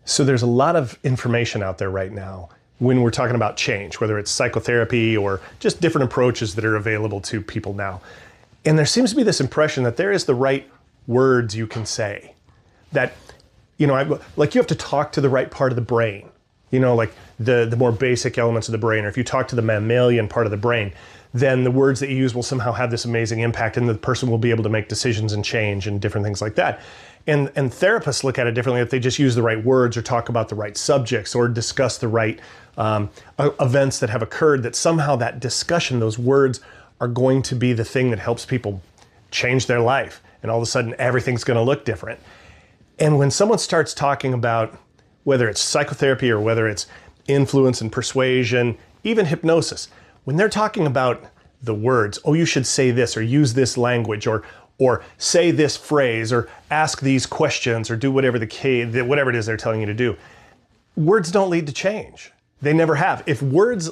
So there's a lot of information out there right now when we're talking about change, whether it's psychotherapy or just different approaches that are available to people now. And there seems to be this impression that there is the right words you can say. That, like you have to talk to the right part of the brain, like the more basic elements of the brain. Or if you talk to the mammalian part of the brain, then the words that you use will somehow have this amazing impact and the person will be able to make decisions and change and different things like that. And therapists look at it differently if they just use the right words or talk about the right subjects or discuss the right events that have occurred, that somehow that discussion, those words are going to be the thing that helps people change their life. And all of a sudden everything's going to look different. And when someone starts talking about whether it's psychotherapy or whether it's influence and persuasion, even hypnosis, when they're talking about the words, oh, you should say this or use this language or say this phrase or ask these questions or do whatever whatever it is they're telling you to do, words don't lead to change. They never have. If words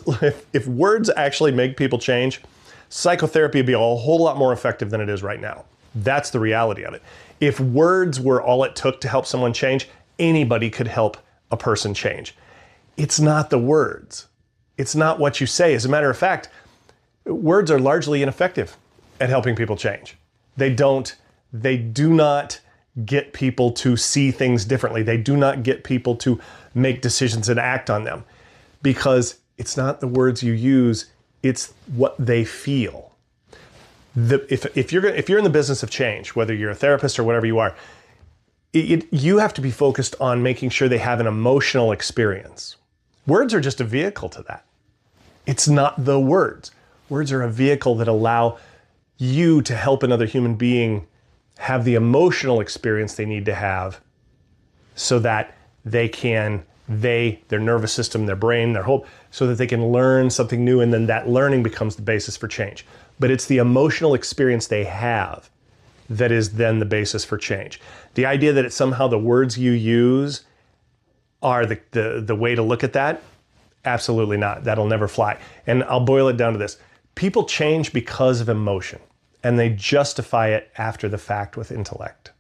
actually make people change, psychotherapy would be a whole lot more effective than it is right now. That's the reality of it. If words were all it took to help someone change, anybody could help a person change. It's not the words. It's not what you say. As a matter of fact, words are largely ineffective at helping people change. They do not get people to see things differently. They do not get people to make decisions and act on them, because it's not the words you use, it's what they feel. If you're in the business of change, whether you're a therapist or whatever you are, you have to be focused on making sure they have an emotional experience. Words are just a vehicle to that. It's not the words. Words are a vehicle that allow you to help another human being have the emotional experience they need to have so that their nervous system, their brain, their whole, so that they can learn something new, and then that learning becomes the basis for change. But it's the emotional experience they have that is then the basis for change. The idea that it's somehow the words you use are the way to look at that, absolutely not. That'll never fly. And I'll boil it down to this. People change because of emotion, and they justify it after the fact with intellect.